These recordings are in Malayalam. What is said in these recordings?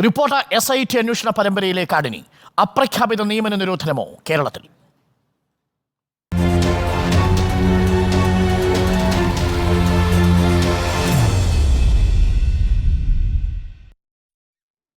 റിപ്പോർട്ടർ SIT അന്വേഷണ പരമ്പരയിലേക്ക് അടങ്ങി അപ്രഖ്യാപിത നിയമന നിരോധനമോ കേരളത്തിൽ?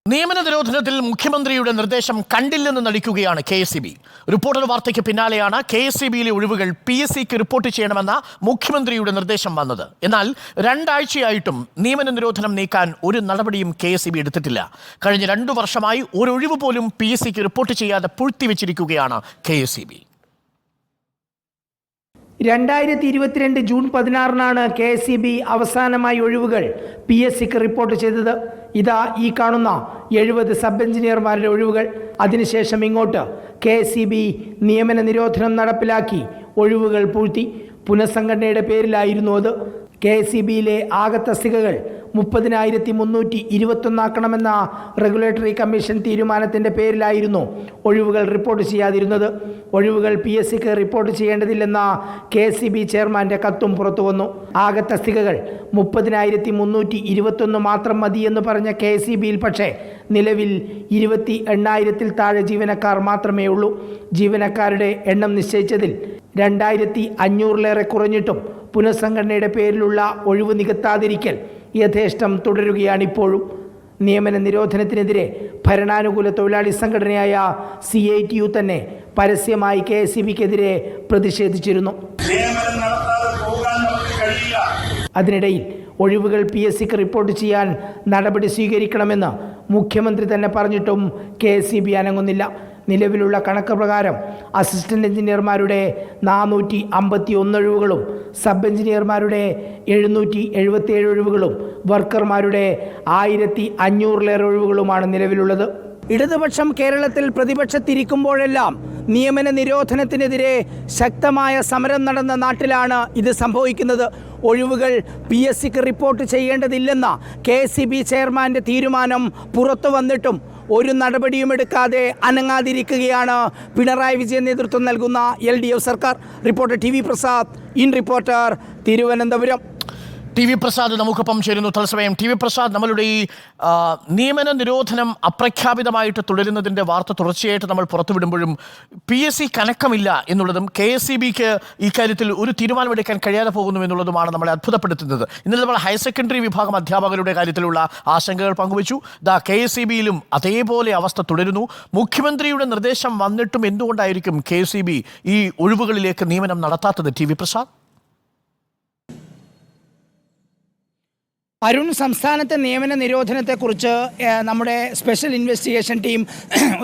നിയമന നിരോധനത്തിൽ മുഖ്യമന്ത്രിയുടെ നിർദ്ദേശം കണ്ടില്ലെന്ന് നടിക്കുകയാണ് KSEB. റിപ്പോർട്ടർ വാർത്തയ്ക്ക് പിന്നാലെയാണ് KSEBയിലെ ഒഴിവുകൾ PSCക്ക് റിപ്പോർട്ട് ചെയ്യണമെന്ന മുഖ്യമന്ത്രിയുടെ നിർദ്ദേശം വന്നത്. എന്നാൽ 2 ആഴ്ചയായിട്ടും നിയമന നിരോധനം നീക്കാൻ ഒരു നടപടിയും KSEB എടുത്തിട്ടില്ല. കഴിഞ്ഞ 2 വർഷമായി ഒരു ഒഴിവ് പോലും PSCക്ക് റിപ്പോർട്ട് ചെയ്യാതെ പൂഴ്ത്തിവെച്ചിരിക്കുകയാണ് KSEB. 2022 ജൂൺ 16 KSEB അവസാനമായി ഒഴിവുകൾ PSCക്ക് റിപ്പോർട്ട് ചെയ്തത്. ഇതാ ഈ കാണുന്ന 70 സബ് എഞ്ചിനീയർമാരുടെ ഒഴിവുകൾ. അതിനുശേഷം ഇങ്ങോട്ട് KSEB നിയമന നിരോധനം നടപ്പിലാക്കി ഒഴിവുകൾ പൂഴ്ത്തി. പുനഃസംഘടനയുടെ പേരിലായിരുന്നു അത്. KSEBയിലെ ആകെ തസ്തികകൾ 30,321 ആക്കണമെന്ന റെഗുലേറ്ററി കമ്മീഷൻ തീരുമാനത്തിൻ്റെ പേരിലായിരുന്നു ഒഴിവുകൾ റിപ്പോർട്ട് ചെയ്യാതിരുന്നത്. ഒഴിവുകൾ PSCക്ക് റിപ്പോർട്ട് ചെയ്യേണ്ടതില്ലെന്ന KSEB ചെയർമാൻ്റെ കത്തും പുറത്തു വന്നു. ആകെ തസ്തികകൾ 30,321 മാത്രം മതിയെന്ന് പറഞ്ഞ KSEBയിൽ പക്ഷേ നിലവിൽ 28,000-ൽ താഴെ ജീവനക്കാർ മാത്രമേ ഉള്ളൂ. ജീവനക്കാരുടെ എണ്ണം നിശ്ചയിച്ചതിൽ 2,500-ലേറെ കുറഞ്ഞിട്ടും പുനഃസംഘടനയുടെ പേരിലുള്ള ഒഴിവ് നികത്താതിരിക്കൽ യഥേഷ്ടം തുടരുകയാണിപ്പോഴും. നിയമന നിരോധനത്തിനെതിരെ ഭരണാനുകൂല തൊഴിലാളി സംഘടനയായ CITU തന്നെ പരസ്യമായി KSEBക്കെതിരെ പ്രതിഷേധിച്ചിരുന്നു. അതിനിടയിൽ ഒഴിവുകൾ PSCക്ക് റിപ്പോർട്ട് ചെയ്യാൻ നടപടി സ്വീകരിക്കണമെന്ന് മുഖ്യമന്ത്രി തന്നെ പറഞ്ഞിട്ടും KSEB അനങ്ങുന്നില്ല. നിലവിലുള്ള കണക്ക് പ്രകാരം അസിസ്റ്റന്റ് എഞ്ചിനീയർമാരുടെ 451 ഒഴിവുകളും സബ് എഞ്ചിനീയർമാരുടെ 777 ഒഴിവുകളും വർക്കർമാരുടെ 1,500-ലേറെ ഒഴിവുകളുമാണ് നിലവിലുള്ളത്. ഇടതുപക്ഷം കേരളത്തിൽ പ്രതിപക്ഷത്തിരിക്കുമ്പോഴെല്ലാം നിയമന നിരോധനത്തിനെതിരെ ശക്തമായ സമരം നടന്ന നാട്ടിലാണ് ഇത് സംഭവിക്കുന്നത്. ഒഴിവുകൾ PSCക്ക് റിപ്പോർട്ട് ചെയ്യേണ്ടതില്ലെന്ന KSEB ചെയർമാൻ്റെ തീരുമാനം പുറത്തു വന്നിട്ടും ഒരു നടപടിയും എടുക്കാതെ അനങ്ങാതിരിക്കുകയാണ് പിണറായി വിജയൻ നേതൃത്വം നൽകുന്ന LDF സർക്കാർ. Reporter TV Prasad, in reporter, Thiruvananthapuram. TV Prasad നമുക്കൊപ്പം ചേരുന്നു തത്സമയം. TV പ്രസാദ്, നമ്മളുടെ ഈ നിയമന നിരോധനം അപ്രഖ്യാപിതമായിട്ട് തുടരുന്നതിൻ്റെ വാർത്ത തുടർച്ചയായിട്ട് നമ്മൾ പുറത്തുവിടുമ്പോഴും PSC കണക്കമില്ല എന്നുള്ളതും KSEBക്ക് ഇക്കാര്യത്തിൽ ഒരു തീരുമാനമെടുക്കാൻ കഴിയാതെ പോകുന്നു എന്നുള്ളതുമാണ് നമ്മളെ അത്ഭുതപ്പെടുത്തുന്നത്. ഇന്നലെ നമ്മൾ ഹയർ സെക്കൻഡറി വിഭാഗം അധ്യാപകരുടെ കാര്യത്തിലുള്ള ആശങ്കകൾ പങ്കുവച്ചു. KSEBയിലും അതേപോലെ അവസ്ഥ തുടരുന്നു. മുഖ്യമന്ത്രിയുടെ നിർദ്ദേശം വന്നിട്ടും എന്തുകൊണ്ടായിരിക്കും KSEB ഈ ഒഴിവുകളിലേക്ക് നിയമനം നടത്താത്തത്? TV പ്രസാദ്. അരുൺ, സംസ്ഥാനത്തെ നിയമന നിരോധനത്തെക്കുറിച്ച് നമ്മുടെ സ്പെഷ്യൽ ഇൻവെസ്റ്റിഗേഷൻ ടീം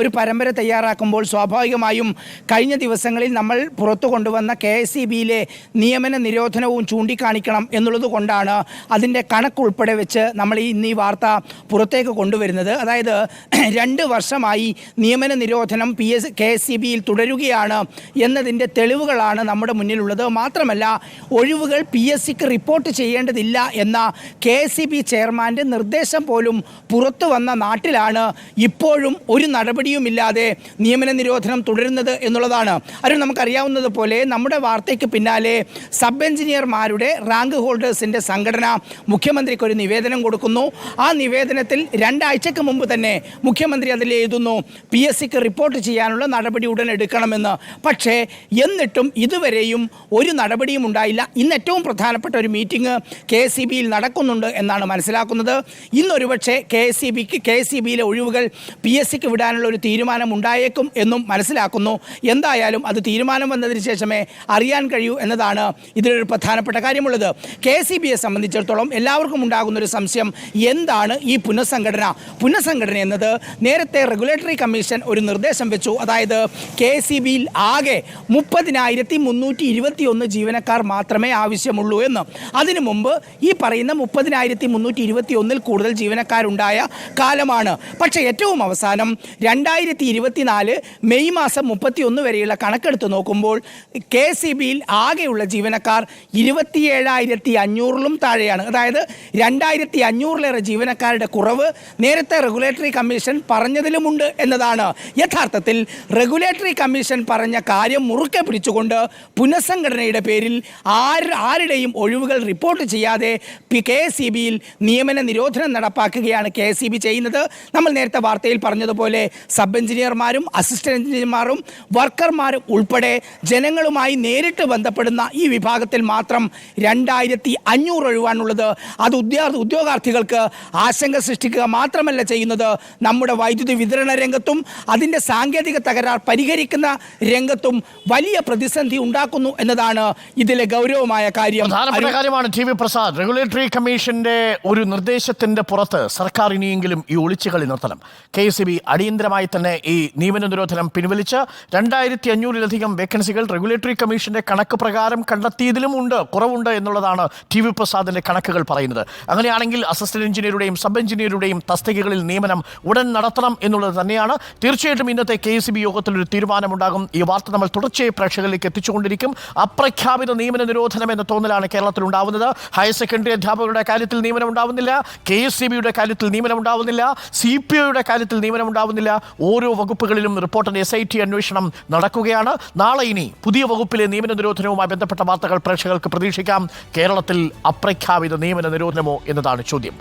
ഒരു പരമ്പര തയ്യാറാക്കുമ്പോൾ സ്വാഭാവികമായും കഴിഞ്ഞ ദിവസങ്ങളിൽ നമ്മൾ പുറത്തു കൊണ്ടുവന്ന KSEBയിലെ നിയമന നിരോധനവും ചൂണ്ടിക്കാണിക്കണം എന്നുള്ളത് കൊണ്ടാണ് അതിൻ്റെ കണക്കുൾപ്പെടെ വെച്ച് നമ്മൾ ഇന്ന് ഈ വാർത്ത പുറത്തേക്ക് കൊണ്ടുവരുന്നത്. അതായത് 2 വർഷമായി നിയമന നിരോധനം KSEBയിൽ തുടരുകയാണ് എന്നതിൻ്റെ തെളിവുകളാണ് നമ്മുടെ മുന്നിലുള്ളത്. മാത്രമല്ല, ഒഴിവുകൾ PSCക്ക് റിപ്പോർട്ട് ചെയ്യേണ്ടതില്ല എന്ന KSEB ചെയർമാൻ്റെ നിർദ്ദേശം പോലും പുറത്തു വന്ന നാട്ടിലാണ് ഇപ്പോഴും ഒരു നടപടിയുമില്ലാതെ നിയമന നിരോധനം തുടരുന്നത് എന്നുള്ളതാണ്. അരുൺ, നമുക്കറിയാവുന്നതുപോലെ നമ്മുടെ വാർത്തയ്ക്ക് പിന്നാലെ സബ് എഞ്ചിനീയർമാരുടെ റാങ്ക് ഹോൾഡേഴ്സിൻ്റെ സംഘടന മുഖ്യമന്ത്രിക്ക് ഒരു നിവേദനം കൊടുക്കുന്നു. ആ നിവേദനത്തിൽ 2 ആഴ്ചയ്ക്ക് മുമ്പ് തന്നെ മുഖ്യമന്ത്രി അതിൽ എഴുതുന്നു PSCക്ക് റിപ്പോർട്ട് ചെയ്യാനുള്ള നടപടി ഉടൻ എടുക്കണമെന്ന്. പക്ഷേ എന്നിട്ടും ഇതുവരെയും ഒരു നടപടിയും ഉണ്ടായില്ല. ഇന്ന് ഏറ്റവും പ്രധാനപ്പെട്ട ഒരു മീറ്റിംഗ് KSEBയിൽ നടക്കുന്നുണ്ട് എന്നാണ് മനസ്സിലാക്കുന്നത്. ഇന്നൊരുപക്ഷെ KSEBയിലെ ഒഴിവുകൾ PSCക്ക് വിടാനുള്ള ഒരു തീരുമാനം ഉണ്ടായേക്കും എന്നും മനസ്സിലാക്കുന്നു. എന്തായാലും അത് തീരുമാനം വന്നതിന് ശേഷമേ അറിയാൻ കഴിയൂ എന്നതാണ് ഇതിലൊരു പ്രധാനപ്പെട്ട കാര്യമുള്ളത്. KSEBയെ സംബന്ധിച്ചിടത്തോളം എല്ലാവർക്കും ഉണ്ടാകുന്നൊരു സംശയം, എന്താണ് ഈ പുനഃസംഘടന എന്നത്? നേരത്തെ റെഗുലേറ്ററി കമ്മീഷൻ ഒരു നിർദ്ദേശം വെച്ചു. അതായത് KSEBയിൽ ആകെ 30,321 ജീവനക്കാർ മാത്രമേ ആവശ്യമുള്ളൂ എന്ന്. അതിനു മുമ്പ് ഈ പറയുന്ന 30,321 കൂടുതൽ ജീവനക്കാരുണ്ടായ കാലമാണ്. പക്ഷേ ഏറ്റവും അവസാനം 2024 മെയ് മാസം 31 വരെയുള്ള കണക്കെടുത്ത് നോക്കുമ്പോൾ KSEBയിൽ ആകെയുള്ള ജീവനക്കാർ 27,500-ലും താഴെയാണ്. അതായത് 2,500-ലേറെ ജീവനക്കാരുടെ കുറവ് നേരത്തെ റെഗുലേറ്ററി കമ്മീഷൻ പറഞ്ഞതിലുമുണ്ട് എന്നതാണ്. യഥാർത്ഥത്തിൽ റെഗുലേറ്ററി കമ്മീഷൻ പറഞ്ഞ കാര്യം മുറുക്കെ പിടിച്ചുകൊണ്ട് പുനഃസംഘടനയുടെ പേരിൽ ആരുടെയും ഒഴിവുകൾ റിപ്പോർട്ട് ചെയ്യാതെ KSEB ബിയിൽ നിയമന നിരോധനം നടപ്പാക്കുകയാണ് KSEB ചെയ്യുന്നത്. നമ്മൾ നേരത്തെ വാർത്തയിൽ പറഞ്ഞതുപോലെ സബ് എഞ്ചിനീയർമാരും അസിസ്റ്റന്റ് എഞ്ചിനീയർമാരും വർക്കർമാരും ഉൾപ്പെടെ ജനങ്ങളുമായി നേരിട്ട് ബന്ധപ്പെടുന്ന ഈ വിഭാഗത്തിൽ മാത്രം 2500 ഒഴിവാണുള്ളത്. അത് ഉദ്യോഗാർത്ഥികൾക്ക് ആശങ്ക സൃഷ്ടിക്കുക മാത്രമല്ല ചെയ്യുന്നത്, നമ്മുടെ വൈദ്യുതി വിതരണ രംഗത്തും അതിൻ്റെ സാങ്കേതിക തകരാർ പരിഹരിക്കുന്ന രംഗത്തും വലിയ പ്രതിസന്ധി ഉണ്ടാക്കുന്നു എന്നതാണ് ഇതിലെ ഗൗരവമായ കാര്യം. പ്രധാനപ്പെട്ട കാര്യമാണ് TV പ്രസാദ്. റെഗുലേറ്ററി കമ്മീഷന്റെ ഒരു നിർദ്ദേശത്തിന്റെ പുറത്ത് സർക്കാർ ഇനിയെങ്കിലും ഈ ഒളിച്ചുകളി നിർത്തണം. KSEB അടിയന്തരമായി തന്നെ ഈ നിയമന നിരോധനം പിൻവലിച്ച് 2500-ലധികം വേക്കൻസികൾ റെഗുലേറ്ററി കമ്മീഷന്റെ കണക്ക് പ്രകാരം കണ്ടെത്തിയതിലും കുറവുണ്ട് എന്നുള്ളതാണ് TV പ്രസാദിന്റെ കണക്കുകൾ പറയുന്നത്. അങ്ങനെയാണെങ്കിൽ അസിസ്റ്റന്റ് എഞ്ചിനീയറുടെയും സബ് എഞ്ചിനീയറുടെയും തസ്തികകളിൽ നിയമനം ഉടൻ നടത്തണം എന്നുള്ളത് തന്നെയാണ്. തീർച്ചയായിട്ടും ഇന്നത്തെ KSEB യോഗത്തിൽ ഒരു തീരുമാനമുണ്ടാകും. ഈ വാർത്ത നമ്മൾ തുടർച്ചയായി പ്രേക്ഷകരിലേക്ക് എത്തിച്ചുകൊണ്ടിരിക്കും. അപ്രഖ്യാപിത നിയമന നിരോധനം എന്ന തോന്നലാണ് കേരളത്തിൽ ഉണ്ടാവുന്നത്. ഹയർ സെക്കൻഡറി അധ്യാപകരുടെ കാര്യത്തിൽ നിയമനം ഉണ്ടാവുന്നില്ല, KSEBയുടെ കാര്യത്തിൽ നിയമനം ഉണ്ടാവുന്നില്ല, CPOയുടെ കാര്യത്തിൽ നിയമനം ഉണ്ടാവുന്നില്ല. ഓരോ വകുപ്പുകളിലും റിപ്പോർട്ടിന്റെ SIT അന്വേഷണം നടക്കുകയാണ്. നാളെ ഇനി പുതിയ വകുപ്പിലെ നിയമന നിരോധനവുമായി ബന്ധപ്പെട്ട വാർത്തകൾ പ്രേക്ഷകർക്ക് പ്രതീക്ഷിക്കാം. കേരളത്തിൽ അപ്രഖ്യാപിത നിയമന നിരോധനമോ എന്നതാണ് ചോദ്യം.